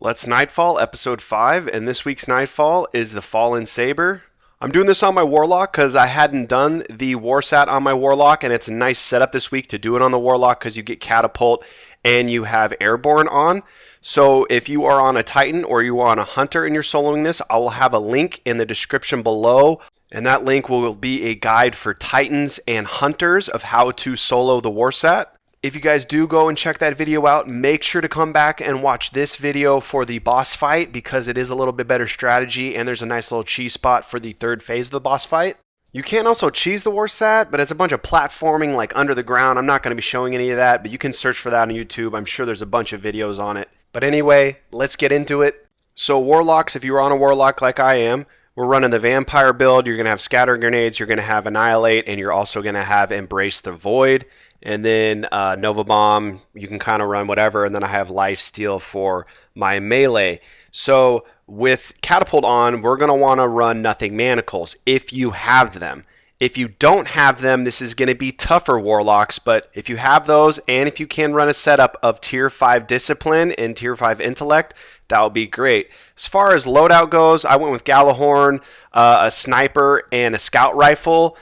Let's Nightfall, episode 5, and this week's Nightfall is the Fallen Saber. I'm doing this on my Warlock because I hadn't done the Warsat on my Warlock, and it's a nice setup this week to do it on the Warlock because you get Catapult and you have Airborne on. So if you are on a Titan or you are on a Hunter and you're soloing this, I will have a link in the description below, and that link will be a guide for Titans and Hunters of how to solo the Warsat. If you guys do go and check that video out, make sure to come back and watch this video for the boss fight because it is a little bit better strategy and there's a nice little cheese spot for the third phase of the boss fight. You can also cheese the Warsat, but it's a bunch of platforming like under the ground. I'm not going to be showing any of that, but you can search for that on YouTube. I'm sure there's a bunch of videos on it. But anyway, let's get into it. So Warlocks, if you're on a Warlock like I am, we're running the Vampire build. You're going to have Scatter Grenades, you're going to have Annihilate, and you're also going to have Embrace the Void. And then Nova Bomb, you can kind of run whatever. And then I have Life Steal for my melee. So with Catapult on, we're going to want to run Nothing Manacles if you have them. If you don't have them, this is going to be tougher Warlocks. But if you have those and if you can run a setup of Tier 5 Discipline and Tier 5 Intellect, that would be great. As far as loadout goes, I went with Gallahorn, a Sniper, and a Scout Rifle.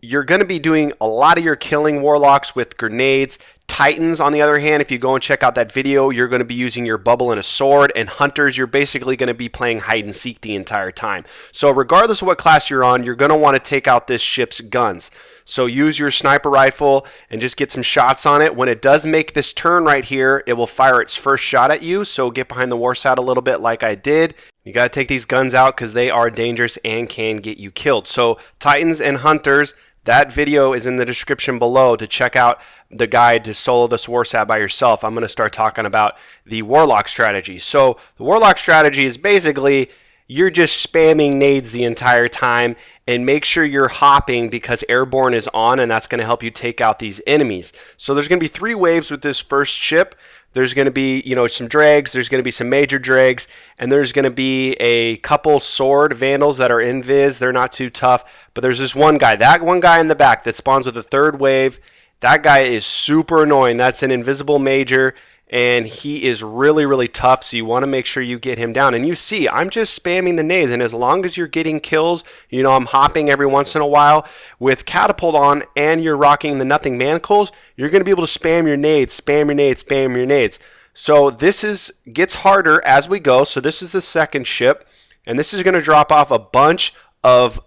You're going to be doing a lot of your killing Warlocks with grenades. Titans, on the other hand, if you go and check out that video, you're going to be using your bubble and a sword. And Hunters, you're basically going to be playing hide and seek the entire time. So regardless of what class you're on, you're going to want to take out this ship's guns. So use your sniper rifle and just get some shots on it. When it does make this turn right here, it will fire its first shot at you. So get behind the Warsat a little bit like I did. You got to take these guns out because they are dangerous and can get you killed. So Titans and Hunters, that video is in the description below to check out the guide to solo this Warsat by yourself. I'm going to start talking about the Warlock strategy. So the Warlock strategy is basically you're just spamming nades the entire time, and make sure you're hopping because Airborne is on, and that's going to help you take out these enemies. So there's going to be 3 waves with this first ship. There's going to be, some dregs, there's going to be some major dregs, and there's going to be a couple sword vandals that are invis. They're not too tough, but there's this one guy, that one guy in the back that spawns with the 3rd wave. That guy is super annoying. That's an invisible major, and he is really, really tough, so you want to make sure you get him down. And you see, I'm just spamming the nades, and as long as you're getting kills, I'm hopping every once in a while. With Catapult on and you're rocking the Nothing Manacles, you're going to be able to spam your nades, spam your nades, spam your nades. So this gets harder as we go. So this is the second ship, and this is going to drop off a bunch of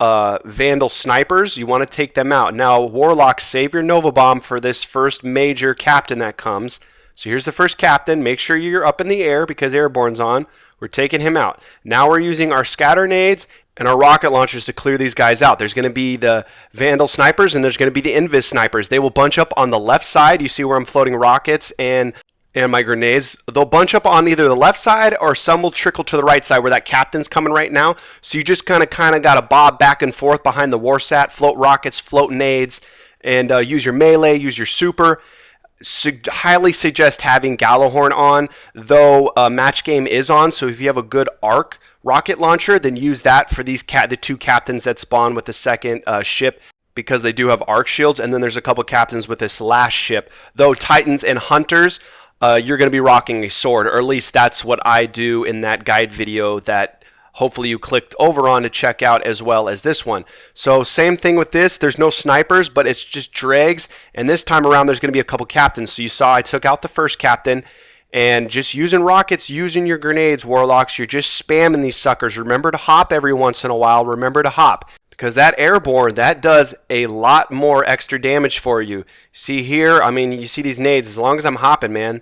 Vandal snipers. You want to take them out. Now, Warlock, save your Nova Bomb for this first major captain that comes. So here's the first captain. Make sure you're up in the air because Airborne's on. We're taking him out. Now we're using our scatter nades and our rocket launchers to clear these guys out. There's going to be the Vandal snipers and there's going to be the Invis snipers. They will bunch up on the left side. You see where I'm floating rockets and my grenades. They'll bunch up on either the left side or some will trickle to the right side where that captain's coming right now. So you just kind of got to bob back and forth behind the Warsat, float rockets, float nades, and use your melee, use your super. Highly suggest having Gallahorn on, though match game is on. So if you have a good arc rocket launcher, then use that for the 2 captains that spawn with the second ship because they do have arc shields. And then there's a couple captains with this last ship. Though Titans and Hunters, you're going to be rocking a sword, or at least that's what I do in that guide video that hopefully you clicked over on to check out as well as this one. So same thing with this. There's no snipers, but it's just dregs. And this time around, there's going to be a couple captains. So you saw I took out the first captain. And just using rockets, using your grenades, Warlocks, you're just spamming these suckers. Remember to hop every once in a while. Remember to hop. Because that Airborne, that does a lot more extra damage for you. See here, you see these nades. As long as I'm hopping, man,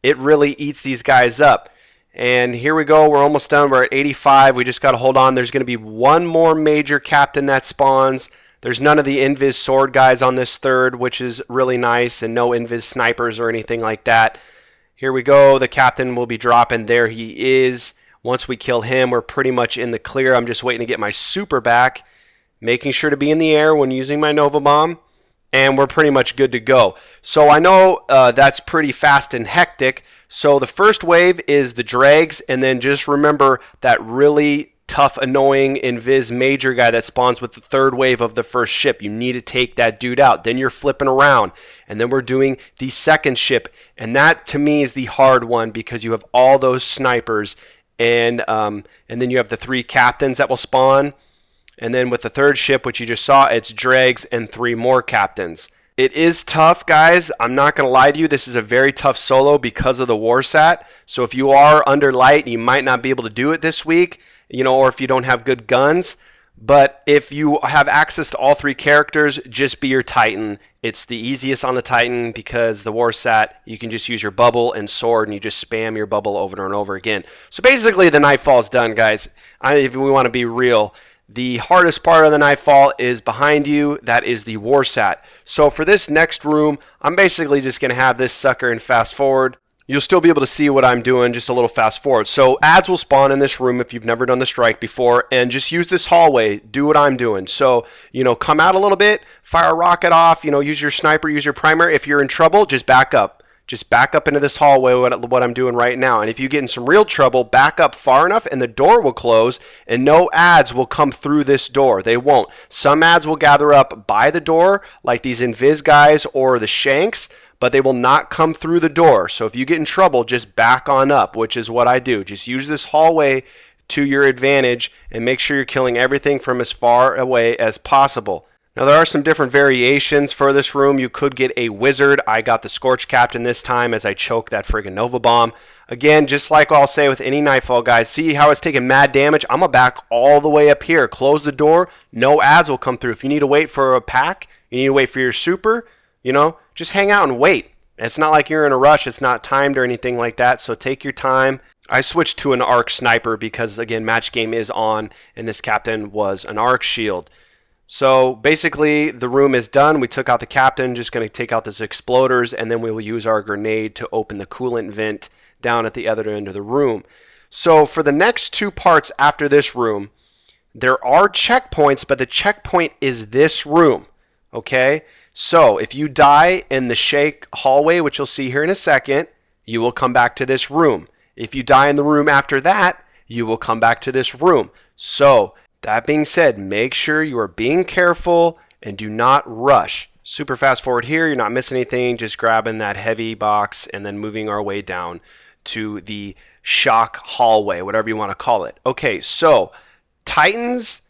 it really eats these guys up. And here we go. We're almost done. We're at 85. We just got to hold on. There's going to be one more major captain that spawns. There's none of the Invis sword guys on this 3rd, which is really nice, and no Invis snipers or anything like that. Here we go. The captain will be dropping. There he is. Once we kill him, we're pretty much in the clear. I'm just waiting to get my super back, making sure to be in the air when using my Nova Bomb, and we're pretty much good to go. So I know that's pretty fast and hectic. So the first wave is the dregs, and then just remember that really tough, annoying Invis major guy that spawns with the third wave of the first ship. You need to take that dude out. Then you're flipping around. And then we're doing the second ship. And that, to me, is the hard one because you have all those snipers. And then you have the 3 captains that will spawn. And then with the third ship, which you just saw, it's dregs and 3 more captains. It is tough, guys. I'm not going to lie to you. This is a very tough solo because of the Warsat. So if you are under light, you might not be able to do it this week, or if you don't have good guns. But if you have access to all 3 characters, just be your Titan. It's the easiest on the Titan because the Warsat, you can just use your bubble and sword, and you just spam your bubble over and over again. So basically, the Nightfall is done, guys. If we want to be real, the hardest part of the Nightfall is behind you. That is the Warsat. So for this next room, I'm basically just going to have this sucker and fast forward. You'll still be able to see what I'm doing, just a little fast forward. So ads will spawn in this room if you've never done the strike before, and just use this hallway. Do what I'm doing. So, come out a little bit, fire a rocket off, use your sniper, use your primary. If you're in trouble, just back up. Just back up into this hallway, what I'm doing right now. And if you get in some real trouble, back up far enough and the door will close and no ads will come through this door. They won't. Some ads will gather up by the door, like these Invis guys or the Shanks, but they will not come through the door. So if you get in trouble, just back on up, which is what I do. Just use this hallway to your advantage and make sure you're killing everything from as far away as possible. Now, there are some different variations for this room. You could get a wizard. I got the Scorch Captain this time as I choked that friggin' Nova Bomb. Again, just like I'll say with any Nightfall, guys, see how it's taking mad damage? I'm going to back all the way up here. Close the door. No ads will come through. If you need to wait for a pack, you need to wait for your super, just hang out and wait. It's not like you're in a rush. It's not timed or anything like that, so take your time. I switched to an arc sniper because, again, match game is on, and this captain was an arc shield. So basically, the room is done. We took out the captain, just going to take out these exploders, and then we will use our grenade to open the coolant vent down at the other end of the room. So for the next 2 parts after this room, there are checkpoints, but the checkpoint is this room, okay? So if you die in the Shake hallway, which you'll see here in a second, you will come back to this room. If you die in the room after that, you will come back to this room. So that being said, make sure you are being careful and do not rush. Super fast forward here, you're not missing anything, just grabbing that heavy box and then moving our way down to the shock hallway, whatever you want to call it. Okay, so Titans,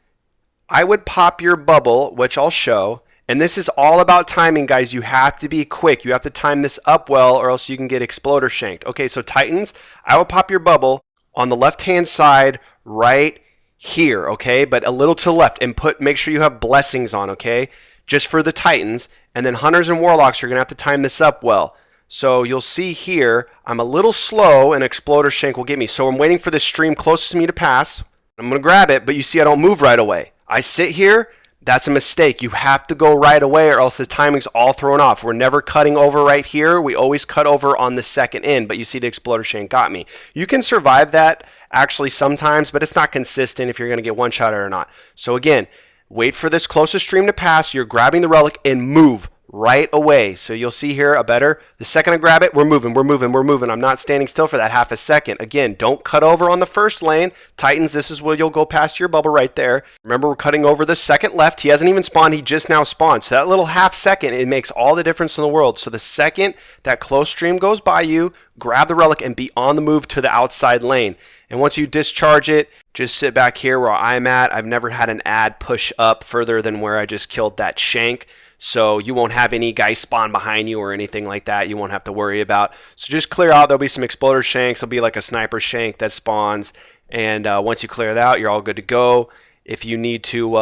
I would pop your bubble, which I'll show. And this is all about timing, guys. You have to be quick. You have to time this up well or else you can get exploder shanked. Okay, so Titans, I will pop your bubble on the left-hand side right here, okay, but a little to the left, and make sure you have blessings on, okay, just for the Titans. And then Hunters and Warlocks, you're gonna have to time this up well. So you'll see here, I'm a little slow, and Exploder Shank will get me. So I'm waiting for this stream closest to me to pass. I'm gonna grab it, but you see I don't move right away. I sit here. That's a mistake. You have to go right away or else the timing's all thrown off. We're never cutting over right here. We always cut over on the second end, but you see the Exploder Shank got me. You can survive that actually sometimes, but it's not consistent if you're going to get one shot or not. So again, wait for this closest stream to pass. You're grabbing the relic and move right away. So you'll see here the second I grab it, we're moving. I'm not standing still for that half a second. Again, don't cut over on the first lane. Titans, this is where you'll go past your bubble right there. Remember, we're cutting over the second left. He hasn't even spawned. He just now spawned. So that little half second, it makes all the difference in the world. So the second that close stream goes by you, grab the relic and be on the move to the outside lane. And once you discharge it, just sit back here where I'm at. I've never had an ad push up further than where I just killed that Shank. So you won't have any guys spawn behind you or anything like that. You won't have to worry about. So just clear out. There'll be some exploder shanks. There'll be like a sniper shank that spawns. And once you clear that out, you're all good to go. If you need to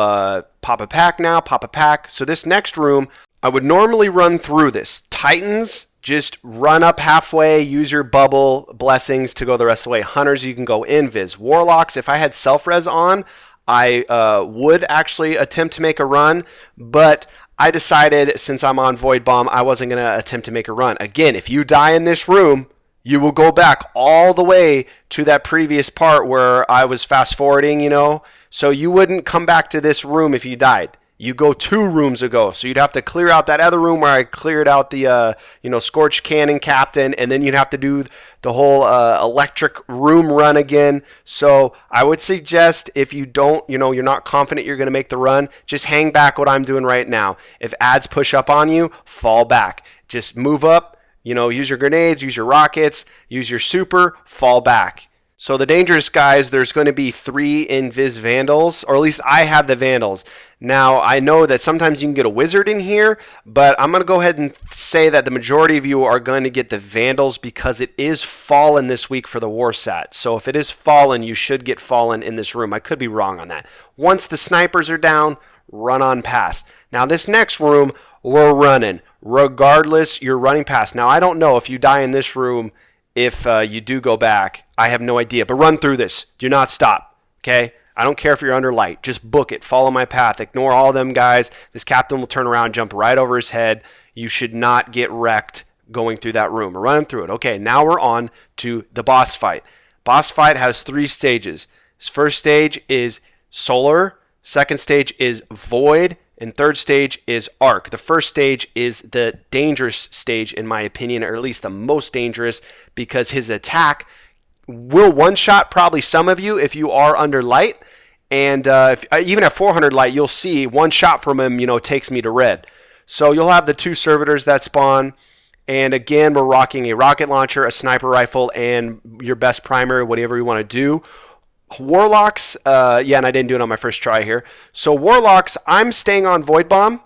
pop a pack now, pop a pack. So this next room, I would normally run through this. Titans, just run up halfway. Use your bubble blessings to go the rest of the way. Hunters, you can go invis. Warlocks, if I had self-res on, I would actually attempt to make a run. But I decided, since I'm on Void Bomb, I wasn't going to attempt to make a run. Again, if you die in this room, you will go back all the way to that previous part where I was fast forwarding, So you wouldn't come back to this room if you died. you go 2 rooms ago. So you'd have to clear out that other room where I cleared out the, Scorched Cannon Captain, and then you'd have to do the whole electric room run again. So I would suggest if you don't, you're not confident you're going to make the run, just hang back what I'm doing right now. If ads push up on you, fall back. Just move up, use your grenades, use your rockets, use your super, fall back. So the dangerous guys, there's going to be 3 Invis Vandals, or at least I have the Vandals. Now, I know that sometimes you can get a Wizard in here, but I'm going to go ahead and say that the majority of you are going to get the Vandals because it is Fallen this week for the Warsat. So if it is Fallen, you should get Fallen in this room. I could be wrong on that. Once the snipers are down, run on past. Now, this next room, we're running. Regardless, you're running past. Now, I don't know if you die in this room. If you do go back, I have no idea. But run through this. Do not stop, okay? I don't care if you're under light. Just book it. Follow my path. Ignore all them guys. This captain will turn around, jump right over his head. You should not get wrecked going through that room. Run through it. Okay, now we're on to the boss fight. Boss fight has 3 stages. This first stage is Solar. Second stage is Void. And third stage is Arc. The first stage is the dangerous stage, in my opinion, or at least the most dangerous, because his attack will one-shot probably some of you if you are under light. And even at 400 light, you'll see one shot from him, takes me to red. So you'll have the 2 servitors that spawn. And again, we're rocking a rocket launcher, a sniper rifle, and your best primary, whatever you want to do. Warlocks, and I didn't do it on my first try here. So Warlocks, I'm staying on Void Bomb,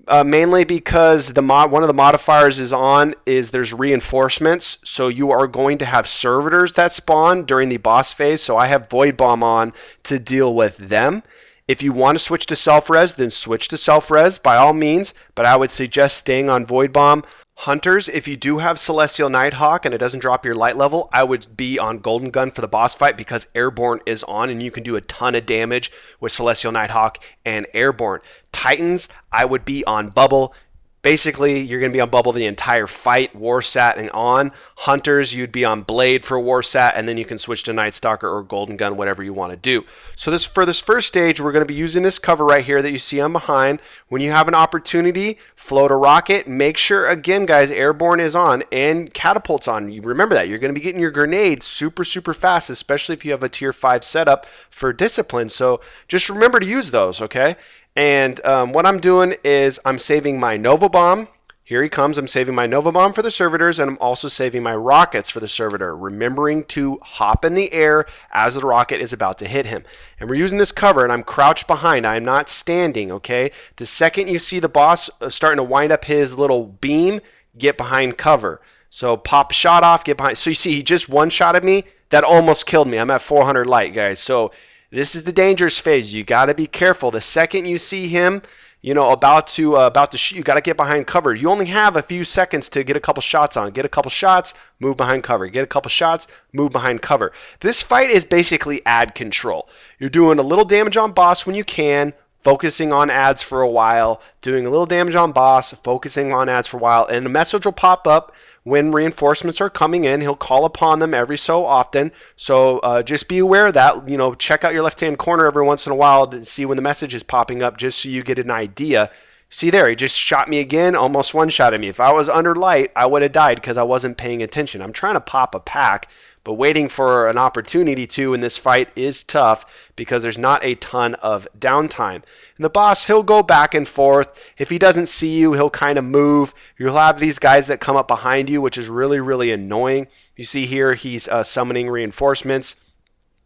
mainly because one of the modifiers is there's reinforcements. So you are going to have servitors that spawn during the boss phase. So I have Void Bomb on to deal with them. If you want to switch to self-res, then switch to self-res by all means. But I would suggest staying on Void Bomb. Hunters, if you do have Celestial Nighthawk and it doesn't drop your light level, I would be on Golden Gun for the boss fight because Airborne is on and you can do a ton of damage with Celestial Nighthawk and Airborne. Titans, I would be on Bubble. Basically, you're going to be on Bubble the entire fight, Warsat and on. Hunters, you'd be on Blade for Warsat, and then you can switch to Night Stalker or Golden Gun, whatever you want to do. So for this first stage, we're going to be using this cover right here that you see on behind. When you have an opportunity, float a rocket. Make sure, again, guys, Airborne is on and Catapult's on. You remember that. You're going to be getting your grenades super, super fast, especially if you have a Tier 5 setup for Discipline. So just remember to use those, okay? And what I'm doing is I'm saving my Nova Bomb. Here he comes. I'm saving my Nova Bomb for the servitors, and I'm also saving my rockets for the servitor, remembering to hop in the air as the rocket is about to hit him. And we're using this cover, and I'm crouched behind. I'm not standing, okay? The second you see the boss starting to wind up his little beam, get behind cover. So pop a shot off, get behind. So you see he just one-shotted me. That almost killed me. I'm at 400 light, guys. So this is the dangerous phase. You got to be careful. The second you see him, about to shoot, you got to get behind cover. You only have a few seconds to get a couple shots on. Get a couple shots, move behind cover. Get a couple shots, move behind cover. This fight is basically ad control. You're doing a little damage on boss when you can, focusing on ads for a while, doing a little damage on boss, focusing on ads for a while, and a message will pop up when reinforcements are coming in. He'll call upon them every so often. So just be aware of that. Check out your left-hand corner every once in a while to see when the message is popping up, just so you get an idea. See there, he just shot me again, almost one-shotted me. If I was under light, I would have died because I wasn't paying attention. I'm trying to pop a pack, but waiting for an opportunity to in this fight is tough because there's not a ton of downtime. And the boss, he'll go back and forth. If he doesn't see you, he'll kind of move. You'll have these guys that come up behind you, which is really, really annoying. You see here, he's summoning reinforcements.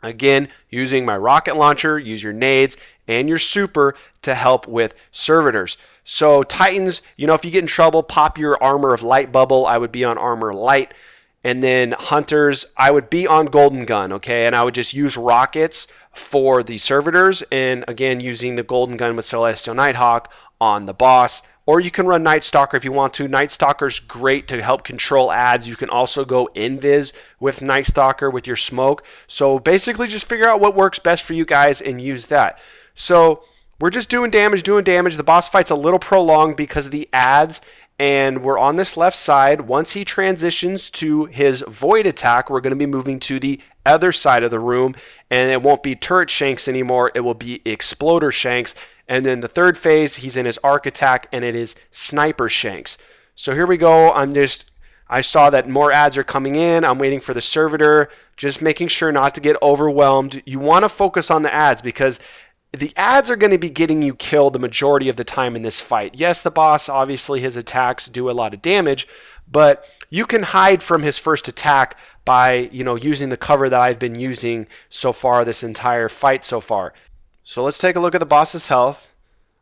Again, using my rocket launcher, use your nades and your super to help with servitors. So Titans, if you get in trouble, pop your Armor of Light bubble. I would be on Armor Light. And then Hunters, I would be on Golden Gun, okay? And I would just use rockets for the servitors. And again, using the Golden Gun with Celestial Nighthawk on the boss. Or you can run Night Stalker if you want to. Night Stalker's great to help control ads. You can also go invis with Night Stalker with your smoke. So basically just figure out what works best for you guys and use that. So we're just doing damage. The boss fight's a little prolonged because of the ads. And we're on this left side. Once he transitions to his void attack, we're going to be moving to the other side of the room. And it won't be turret shanks anymore. It will be exploder shanks. And then the third phase, he's in his arc attack, and it is Sniper Shanks. So here we go. I saw that more ads are coming in. I'm waiting for the servitor, just making sure not to get overwhelmed. You want to focus on the ads because the ads are going to be getting you killed the majority of the time in this fight. Yes, the boss, obviously his attacks do a lot of damage, but you can hide from his first attack by, using the cover that I've been using so far this entire fight so far. So let's take a look at the boss's health.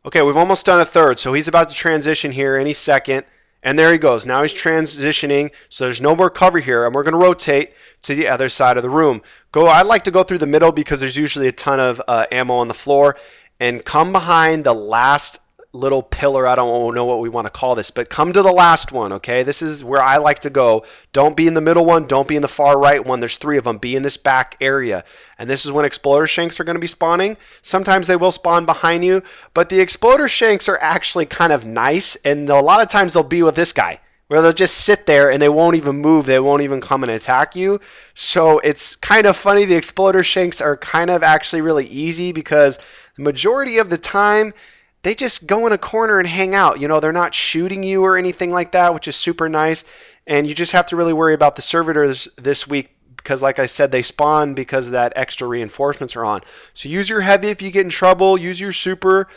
Okay, we've almost done a third, so he's about to transition here any second. And there he goes. Now he's transitioning, so there's no more cover here, and we're going to rotate to the other side of the room. I like to go through the middle because there's usually a ton of ammo on the floor, and come behind the last little pillar. I don't know what we want to call this, but come to the last one, okay? This is where I like to go. Don't be in the middle one. Don't be in the far right one. There's 3 of them. Be in this back area. And this is when Exploder Shanks are going to be spawning. Sometimes they will spawn behind you, but the Exploder Shanks are actually kind of nice, and a lot of times they'll be with this guy, where they'll just sit there and they won't even move. They won't even come and attack you. So it's kind of funny. The Exploder Shanks are kind of actually really easy because the majority of the time, they just go in a corner and hang out. They're not shooting you or anything like that, which is super nice. And you just have to really worry about the servitors this week because, like I said, they spawn because that extra reinforcements are on. So use your heavy if you get in trouble. Use your super.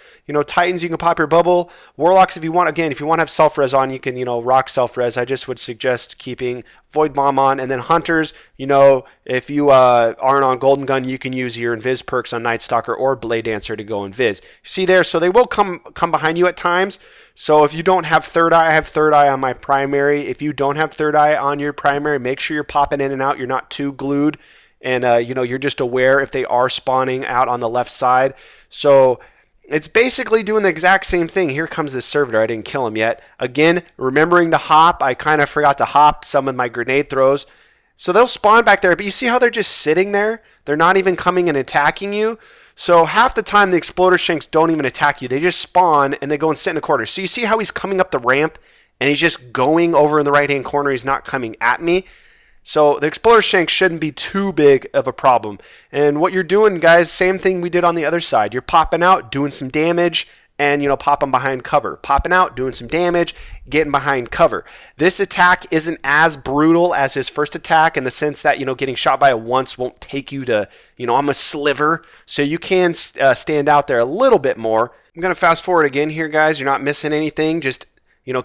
Titans, you can pop your bubble. Warlocks, if you want to have self-res on, you can, rock self-res. I just would suggest keeping Void Bomb on. And then Hunters, if you aren't on Golden Gun, you can use your Invis perks on Night Stalker or Blade Dancer to go Invis. See there? So they will come behind you at times. So if you don't have Third Eye, I have Third Eye on my primary. If you don't have Third Eye on your primary, make sure you're popping in and out. You're not too glued. And, you're just aware if they are spawning out on the left side. So it's basically doing the exact same thing. Here comes this servitor. I didn't kill him yet. Again, remembering to hop. I kind of forgot to hop some of my grenade throws. So they'll spawn back there. But you see how they're just sitting there? They're not even coming and attacking you. So half the time the Exploder Shanks don't even attack you. They just spawn and they go and sit in a corner. So you see how he's coming up the ramp and he's just going over in the right-hand corner. He's not coming at me. So the Exploder Shank shouldn't be too big of a problem. And what you're doing, guys, same thing we did on the other side. You're popping out, doing some damage, and, popping behind cover. Popping out, doing some damage, getting behind cover. This attack isn't as brutal as his first attack in the sense that, getting shot by it once won't take you to, I'm a sliver. So you can stand out there a little bit more. I'm going to fast forward again here, guys. You're not missing anything. Just,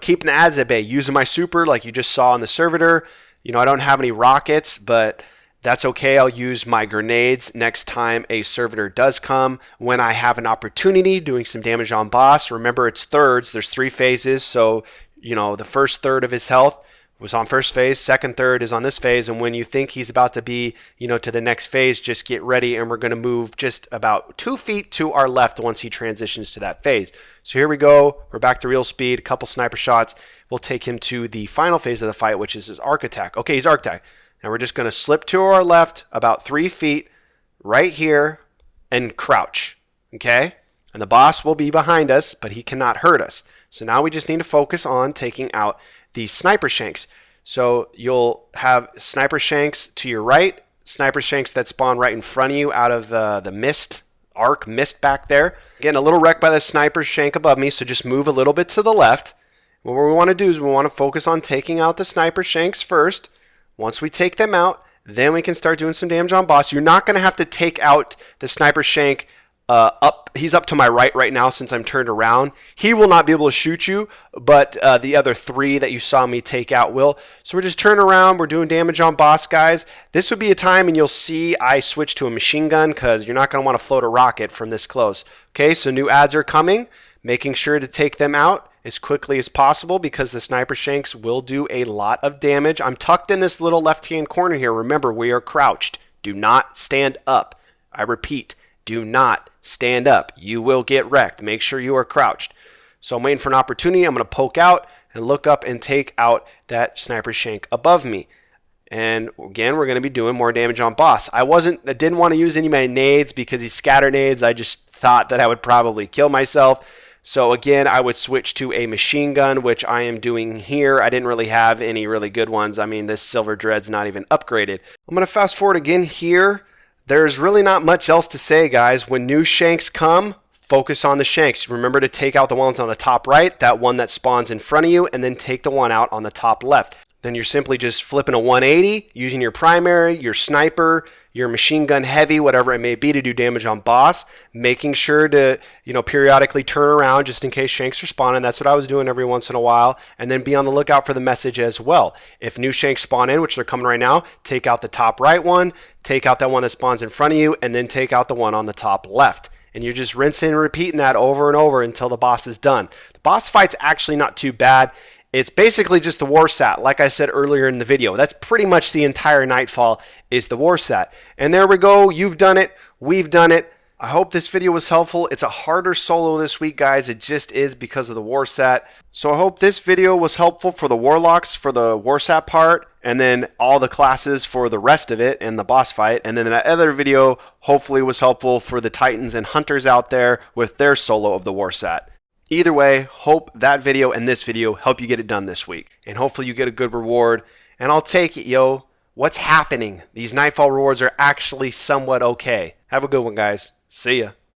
keeping the ads at bay. Using my super like you just saw on the servitor. I don't have any rockets, but that's okay. I'll use my grenades next time a servitor does come. When I have an opportunity, doing some damage on boss. Remember, it's thirds. There's 3 phases. So, the first third of his health was on first phase. Second third is on this phase. And when you think he's about to be, to the next phase, just get ready. And we're going to move just about 2 feet to our left once he transitions to that phase. So here we go. We're back to real speed. A couple sniper shots. We'll take him to the final phase of the fight, which is his arc attack. Okay, he's arc attack. Now we're just going to slip to our left about 3 feet right here and crouch. Okay? And the boss will be behind us, but he cannot hurt us. So now we just need to focus on taking out the Sniper Shanks. So you'll have Sniper Shanks to your right, Sniper Shanks that spawn right in front of you out of the mist, arc mist back there. Getting a little wrecked by the Sniper Shank above me, so just move a little bit to the left. What we want to do is we want to focus on taking out the Sniper Shanks first. Once we take them out, then we can start doing some damage on boss. You're not going to have to take out the Sniper Shank up. He's up to my right now since I'm turned around. He will not be able to shoot you, but the other 3 that you saw me take out will. So we're just turning around. We're doing damage on boss, guys. This would be a time, and you'll see I switch to a machine gun because you're not going to want to float a rocket from this close. Okay, so new ads are coming. Making sure to take them out as quickly as possible because the Sniper Shanks will do a lot of damage. I'm tucked in this little left-hand corner here. Remember, we are crouched. Do not stand up. I repeat, do not stand up. You will get wrecked. Make sure you are crouched. So I'm waiting for an opportunity. I'm going to poke out and look up and take out that Sniper Shank above me. And again, we're going to be doing more damage on boss. I didn't want to use any of my nades because he scatter nades. I just thought that I would probably kill myself. So again, I would switch to a machine gun, which I am doing here. I didn't really have any really good ones. I mean, this Silver Dread's not even upgraded. I'm going to fast forward again here. There's really not much else to say, guys. When new Shanks come, focus on the shanks. Remember to take out the ones on the top right, that one that spawns in front of you, and then take the one out on the top left. Then you're simply just flipping a 180 using your primary, your sniper, your machine gun heavy, whatever it may be, to do damage on boss, making sure to, periodically turn around just in case shanks are spawning. That's what I was doing every once in a while. And then be on the lookout for the message as well. If new shanks spawn in, which they're coming right now, take out the top right one, take out that one that spawns in front of you, and then take out the one on the top left. And you're just rinsing and repeating that over and over until the boss is done. The boss fight's actually not too bad. It's basically just the Warsat, like I said earlier in the video. That's pretty much the entire Nightfall is the Warsat. And there we go. You've done it. We've done it. I hope this video was helpful. It's a harder solo this week, guys. It just is because of the Warsat. So I hope this video was helpful for the Warlocks for the Warsat part, and then all the classes for the rest of it and the boss fight. And then that other video hopefully was helpful for the Titans and Hunters out there with their solo of the Warsat. Either way, hope that video and this video help you get it done this week. And hopefully you get a good reward. And I'll take it, yo. What's happening? These Nightfall rewards are actually somewhat okay. Have a good one, guys. See ya.